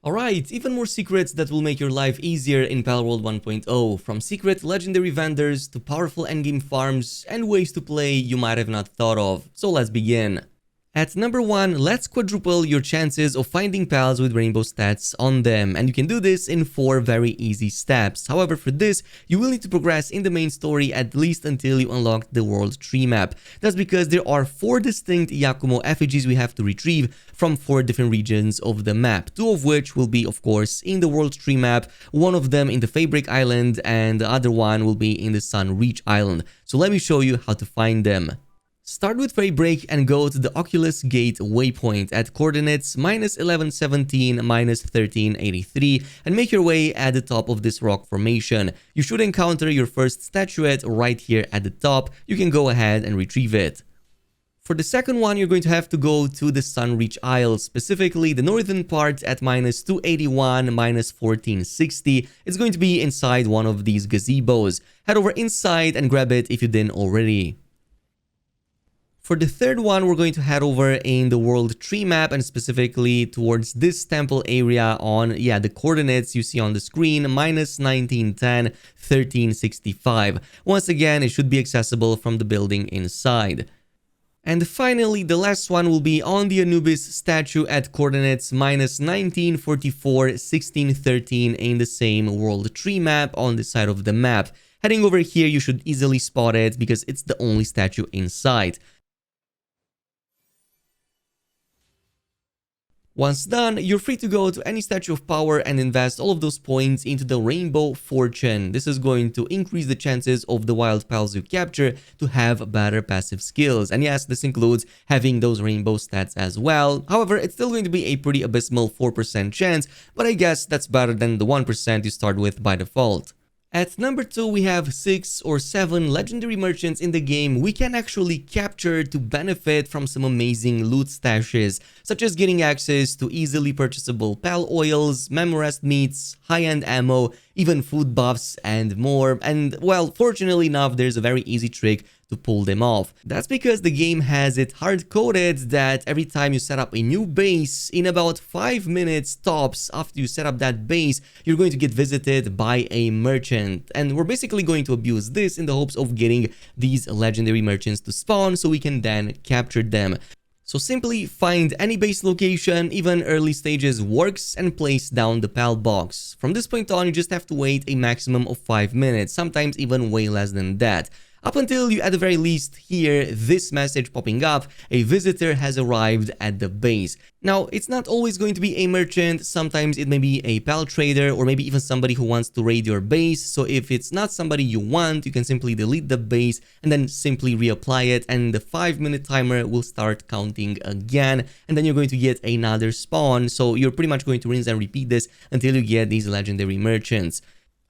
Alright, even more secrets that will make your life easier in Palworld 1.0, from secret legendary vendors to powerful endgame farms and ways to play you might have not thought of. So let's begin. At number 1, let's quadruple your chances of finding pals with rainbow stats on them, and you can do this in 4 very easy steps. However, for this, you will need to progress in the main story at least until you unlock the world tree map. That's because there are 4 distinct Yakumo effigies we have to retrieve from 4 different regions of the map, 2 of which will be, of course, in the world tree map, one of them in the Fabric Island, and the other one will be in the Sun Reach Island. So let me show you how to find them. Start with Daybreak and go to the Oculus Gate waypoint at coordinates -1117, -1383 and make your way at the top of this rock formation. You should encounter your first statuette right here at the top. You can go ahead and retrieve it. For the second one, you're going to have to go to the Sunreach Isles, specifically the northern part at -281, -1460. It's going to be inside one of these gazebos. Head over inside and grab it if you didn't already. For the third one, we're going to head over in the world tree map and specifically towards this temple area on, the coordinates you see on the screen, -1910, 1365. Once again, it should be accessible from the building inside. And finally, the last one will be on the Anubis statue at coordinates -1944, 1613 in the same world tree map on the side of the map. Heading over here, you should easily spot it because it's the only statue inside. Once done, you're free to go to any statue of power and invest all of those points into the Rainbow Fortune. This is going to increase the chances of the wild pals you capture to have better passive skills. And yes, this includes having those rainbow stats as well. However, it's still going to be a pretty abysmal 4% chance, but I guess that's better than the 1% you start with by default. At number 2, we have 6 or 7 legendary merchants in the game we can actually capture to benefit from some amazing loot stashes, such as getting access to easily purchasable pal oils, memorest meats, high-end ammo, even food buffs, and more. And well, fortunately enough, there's a very easy trick to pull them off. That's because the game has it hard-coded that every time you set up a new base, in about 5 minutes tops after you set up that base, you're going to get visited by a merchant. And we're basically going to abuse this in the hopes of getting these legendary merchants to spawn so we can then capture them. So simply find any base location, even early stages works, and place down the pal box. From this point on, you just have to wait a maximum of 5 minutes, sometimes even way less than that. Up until you at the very least hear this message popping up, a visitor has arrived at the base. Now, it's not always going to be a merchant, sometimes it may be a pal trader or maybe even somebody who wants to raid your base. So if it's not somebody you want, you can simply delete the base and then simply reapply it, and the 5-minute timer will start counting again, and then you're going to get another spawn. So you're pretty much going to rinse and repeat this until you get these legendary merchants.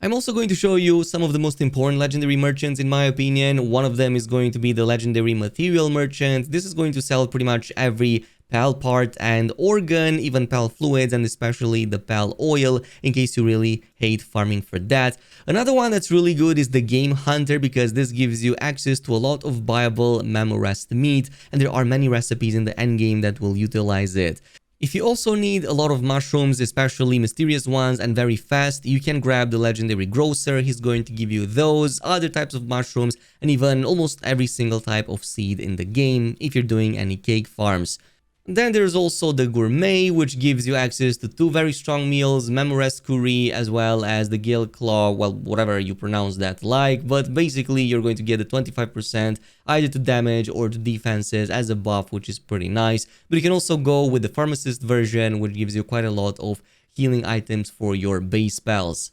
I'm also going to show you some of the most important legendary merchants in my opinion. One of them is going to be the legendary material merchant. This is going to sell pretty much every pal part and organ, even pal fluids, and especially the pal oil in case you really hate farming for that. Another one that's really good is the game hunter, because this gives you access to a lot of viable memorest meat, and there are many recipes in the endgame that will utilize it. If you also need a lot of mushrooms, especially mysterious ones and very fast, you can grab the legendary grocer. He's going to give you those, other types of mushrooms, and even almost every single type of seed in the game if you're doing any cake farms. Then there's also the gourmet, which gives you access to 2 very strong meals, memorest curry, as well as the gale claw, well, whatever you pronounce that like, but basically you're going to get the 25% either to damage or to defenses as a buff, which is pretty nice. But you can also go with the pharmacist version, which gives you quite a lot of healing items for your base spells.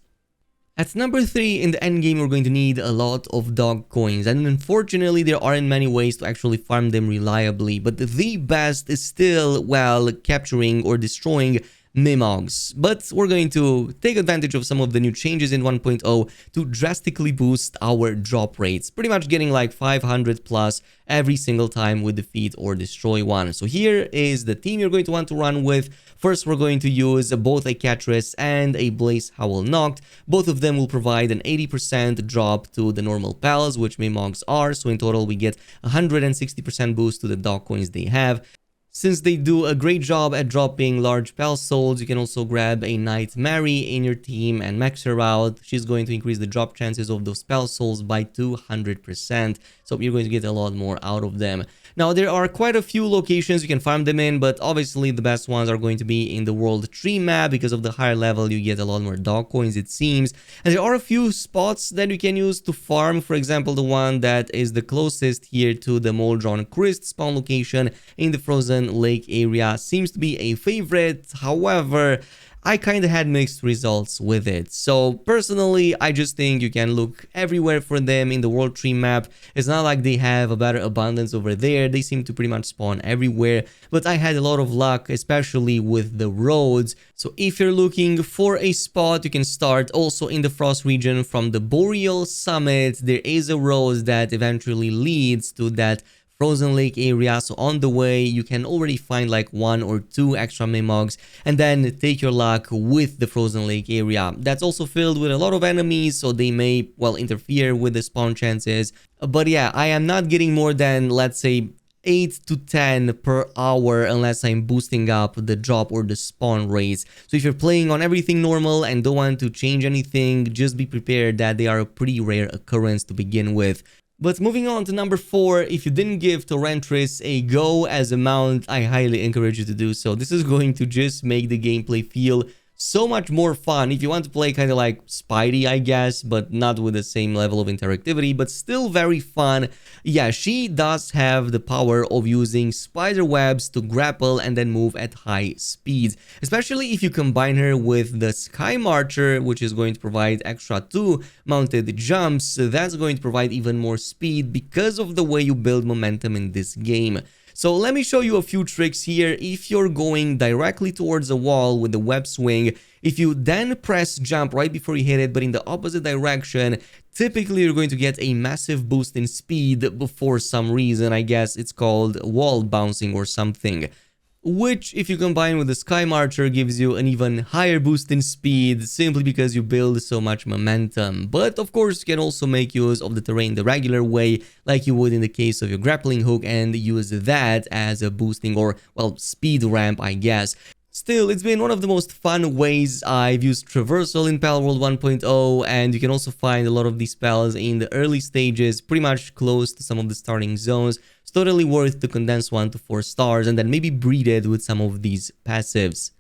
At number 3, in the endgame, we're going to need a lot of dog coins, and unfortunately there aren't many ways to actually farm them reliably, but the best is still, well, capturing or destroying Mimogs. But we're going to take advantage of some of the new changes in 1.0 to drastically boost our drop rates, pretty much getting like 500 plus every single time we defeat or destroy one. So here is the team you're going to want to run with. First, we're going to use both a Catress and a Blaze Howl Noct. Both of them will provide an 80% drop to the normal pals, which Mimogs are. So in total, we get 160% boost to the dog coins they have. Since they do a great job at dropping large pal souls, you can also grab a Knight Mary in your team and max her out. She's going to increase the drop chances of those pal souls by 200%, so you're going to get a lot more out of them. Now, there are quite a few locations you can farm them in, but obviously the best ones are going to be in the World Tree map. Because of the higher level, you get a lot more dog coins, it seems. And there are a few spots that you can use to farm. For example, the one that is the closest here to the Moldron Christ spawn location in the Frozen Lake area seems to be a favorite. However, I kind of had mixed results with it. So personally, I just think you can look everywhere for them in the World Tree map. It's not like they have a better abundance over there. They seem to pretty much spawn everywhere. But I had a lot of luck, especially with the roads. So if you're looking for a spot, you can start also in the Frost region from the Boreal Summit. There is a road that eventually leads to that Frozen Lake area, so on the way you can already find like 1 or 2 extra Mimogs and then take your luck with the Frozen Lake area. That's also filled with a lot of enemies, so they may, well, interfere with the spawn chances. But yeah, I am not getting more than, let's say, 8 to 10 per hour unless I'm boosting up the drop or the spawn rates. So if you're playing on everything normal and don't want to change anything, just be prepared that they are a pretty rare occurrence to begin with. But moving on to number 4, if you didn't give Torrentris a go as a mount, I highly encourage you to do so. This is going to just make the gameplay feel so much more fun. If you want to play kind of like Spidey, I guess, but not with the same level of interactivity, but still very fun. Yeah, she does have the power of using spider webs to grapple and then move at high speeds, especially if you combine her with the Sky Marcher, which is going to provide extra 2 mounted jumps. That's going to provide even more speed because of the way you build momentum in this game. So let me show you a few tricks here. If you're going directly towards a wall with the web swing, if you then press jump right before you hit it, but in the opposite direction, typically you're going to get a massive boost in speed for some reason. I guess it's called wall bouncing or something, which if you combine with the Sky Marcher gives you an even higher boost in speed simply because you build so much momentum. But of course you can also make use of the terrain the regular way like you would in the case of your grappling hook and use that as a boosting or, well, speed ramp, I guess. Still, it's been one of the most fun ways I've used Traversal in Palworld 1.0, and you can also find a lot of these spells in the early stages, pretty much close to some of the starting zones. It's totally worth to condense 1 to 4 stars and then maybe breed it with some of these passives.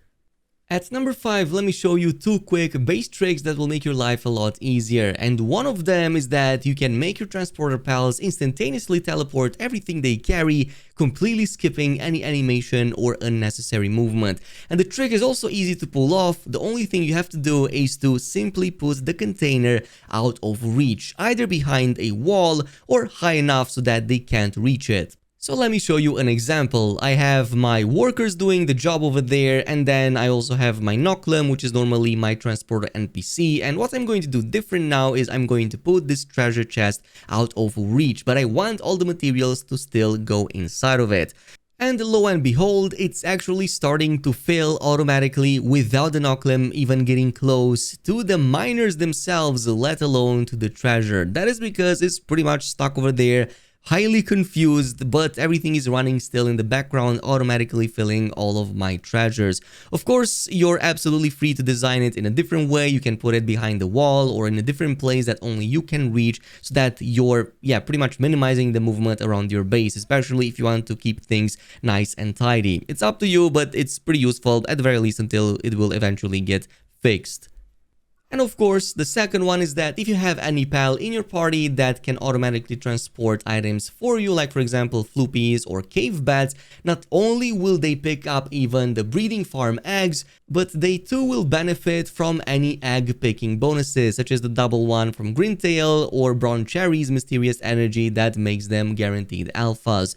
At number 5, let me show you 2 quick base tricks that will make your life a lot easier. And one of them is that you can make your transporter pals instantaneously teleport everything they carry, completely skipping any animation or unnecessary movement. And the trick is also easy to pull off. The only thing you have to do is to simply put the container out of reach, either behind a wall or high enough so that they can't reach it. So let me show you an example. I have my workers doing the job over there, and then I also have my Noclum, which is normally my transporter NPC. And what I'm going to do different now is I'm going to put this treasure chest out of reach, but I want all the materials to still go inside of it. And lo and behold, it's actually starting to fill automatically without the Noclum even getting close to the miners themselves, let alone to the treasure. That is because it's pretty much stuck over there, highly confused, but everything is running still in the background, automatically filling all of my treasures. Of course, you're absolutely free to design it in a different way. You can put it behind the wall or in a different place that only you can reach, so that you're, pretty much minimizing the movement around your base, especially if you want to keep things nice and tidy. It's up to you, but it's pretty useful at the very least until it will eventually get fixed. And of course, the second one is that if you have any pal in your party that can automatically transport items for you, like for example floopies or cave bats, not only will they pick up even the breeding farm eggs, but they too will benefit from any egg picking bonuses, such as the double one from Grintail or Brown Cherry's mysterious energy that makes them guaranteed alphas.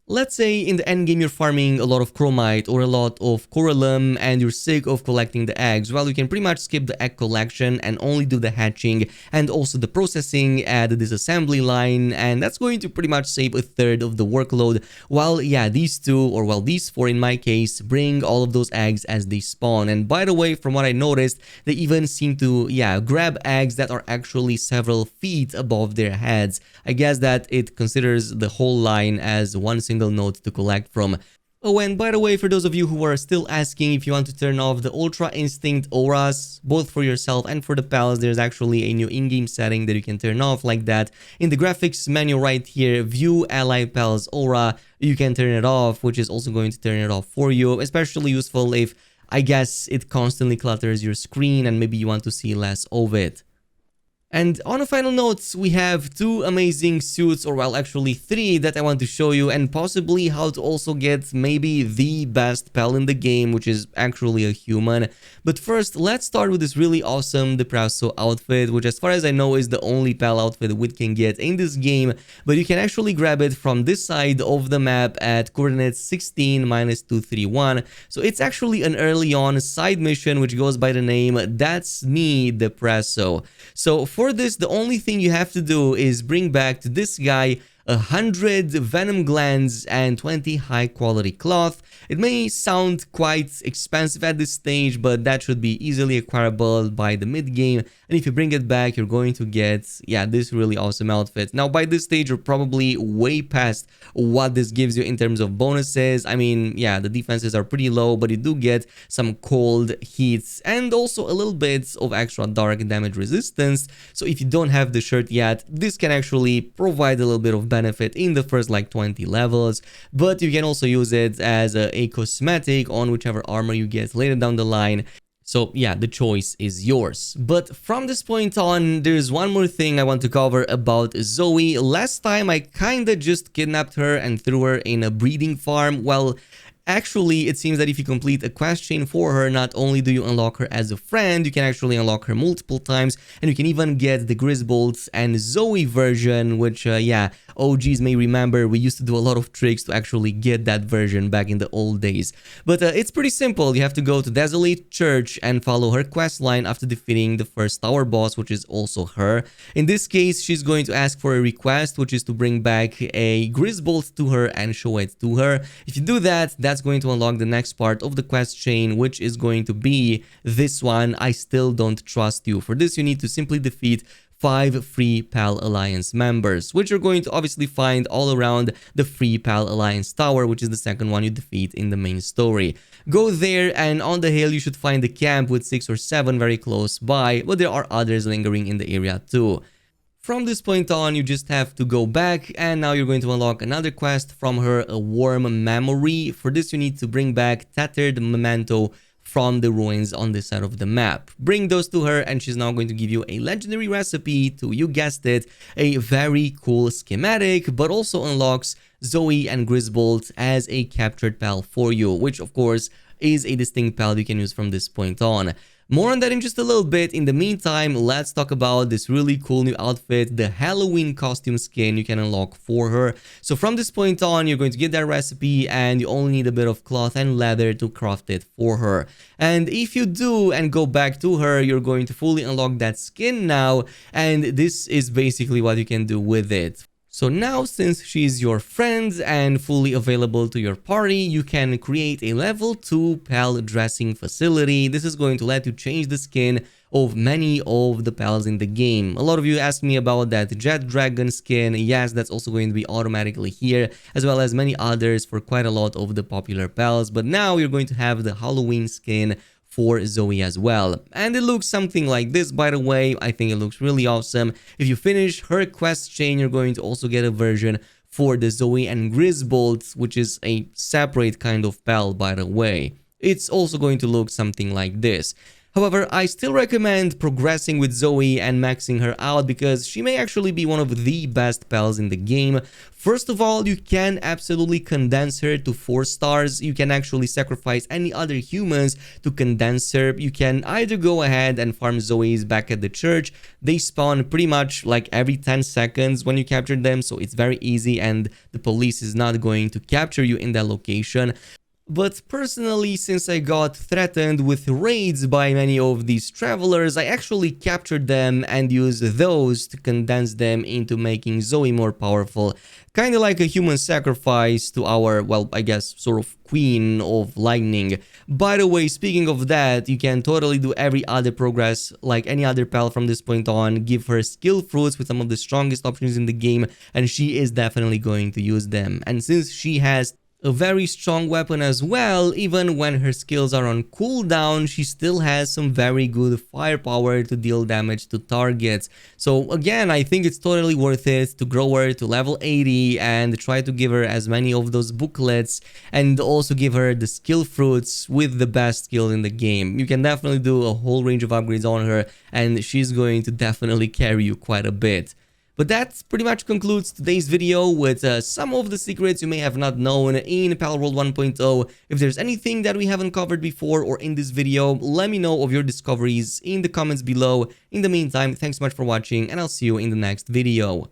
Let's say in the endgame you're farming a lot of chromite or a lot of coralum and you're sick of collecting the eggs. Well, you can pretty much skip the egg collection and only do the hatching and also the processing at the disassembly line, and that's going to pretty much save a third of the workload. While these 2, or well, these 4 in my case, bring all of those eggs as they spawn. And by the way, from what I noticed, they even seem to grab eggs that are actually several feet above their heads. I guess that it considers the whole line as one single node to collect from. Oh, and by the way, for those of you who are still asking if you want to turn off the Ultra Instinct auras, both for yourself and for the pals, there's actually a new in-game setting that you can turn off like that. In the graphics menu right here, view ally pals aura, you can turn it off, which is also going to turn it off for you, especially useful if, I guess, it constantly clutters your screen and maybe you want to see less of it. And on a final note, we have two amazing suits, or well, actually three that I want to show you, and possibly how to also get maybe the best pal in the game, which is actually a human. But first, let's start with this really awesome Depresso outfit, which as far as I know is the only pal outfit we can get in this game, but you can actually grab it from this side of the map at coordinates 16-231. So it's actually an early on side mission which goes by the name That's Me Depresso. So for this, the only thing you have to do is bring back to this guy 100 venom glands and 20 high quality cloth. It may sound quite expensive at this stage, but that should be easily acquirable by the mid game, and if you bring it back, you're going to get, yeah, this really awesome outfit. Now by this stage you're probably way past what this gives you in terms of bonuses. I mean, yeah, the defenses are pretty low, but you do get some cold hits and also a little bit of extra dark damage resistance. So if you don't have the shirt yet, this can actually provide a little bit of benefit in the first like 20 levels, but you can also use it as a cosmetic on whichever armor you get later down the line. So yeah, the choice is yours. But from this point on, there's one more thing I want to cover about Zoe. Last time I kinda just kidnapped her and threw her in a breeding farm. Well, actually, it seems that if you complete a quest chain for her, not only do you unlock her as a friend, you can actually unlock her multiple times, and you can even get the Grisbolts and Zoe version, which, yeah, OGs may remember, we used to do a lot of tricks to actually get that version back in the old days. But it's pretty simple. You have to go to Desolate Church and follow her quest line after defeating the first tower boss, which is also her. In this case, she's going to ask for a request, which is to bring back a Grisbolt to her and show it to her. If you do that, that's going to unlock the next part of the quest chain, which is going to be this one, I Still Don't Trust You. For this, you need to simply defeat 5 Free Pal Alliance members, which you're going to obviously find all around the Free Pal Alliance Tower, which is the second one you defeat in the main story. Go there, and on the hill you should find a camp with 6 or 7 very close by, but there are others lingering in the area too. From this point on, you just have to go back, and now you're going to unlock another quest from her, a Warm Memory. For this, you need to bring back Tattered Memento from the ruins on this side of the map. Bring those to her, and she's now going to give you a legendary recipe to, you guessed it, a very cool schematic, but also unlocks Zoe and Grisbolt as a captured pal for you, which of course is a distinct pal you can use from this point on. More on that in just a little bit. In the meantime, let's talk about this really cool new outfit, the Halloween costume skin you can unlock for her. So from this point on, you're going to get that recipe, and you only need a bit of cloth and leather to craft it for her. And if you do and go back to her, you're going to fully unlock that skin now, and this is basically what you can do with it. So now, since she's your friend and fully available to your party, you can create a level 2 pal dressing facility. This is going to let you change the skin of many of the pals in the game. A lot of you asked me about that Jet Dragon skin. Yes, that's also going to be automatically here, as well as many others for quite a lot of the popular pals. But now you're going to have the Halloween skin for Zoe as well, and it looks something like this. By the way, I think it looks really awesome. If you finish her quest chain, you're going to also get a version for the Zoe and Grisbolt, which is a separate kind of pal, by the way. It's also going to look something like this. However, I still recommend progressing with Zoe and maxing her out, because she may actually be one of the best pals in the game. First of all, you can absolutely condense her to 4 stars. You can actually sacrifice any other humans to condense her. You can either go ahead and farm Zoe's back at the church. They spawn pretty much like every 10 seconds when you capture them, so it's very easy and the police is not going to capture you in that location. But personally, since I got threatened with raids by many of these travelers, I actually captured them and used those to condense them into making Zoe more powerful. Kinda like a human sacrifice to our, well, I guess, sort of queen of lightning. By the way, speaking of that, you can totally do every other progress like any other pal from this point on. Give her skill fruits with some of the strongest options in the game, and she is definitely going to use them. And since she has a very strong weapon as well. Even when her skills are on cooldown, she still has some very good firepower to deal damage to targets. So again, I think it's totally worth it to grow her to level 80 and try to give her as many of those booklets, and also give her the skill fruits with the best skill in the game. You can definitely do a whole range of upgrades on her, and she's going to definitely carry you quite a bit. But that pretty much concludes today's video with some of the secrets you may have not known in Palworld 1.0. If there's anything that we haven't covered before or in this video, let me know of your discoveries in the comments below. In the meantime, thanks so much for watching, and I'll see you in the next video.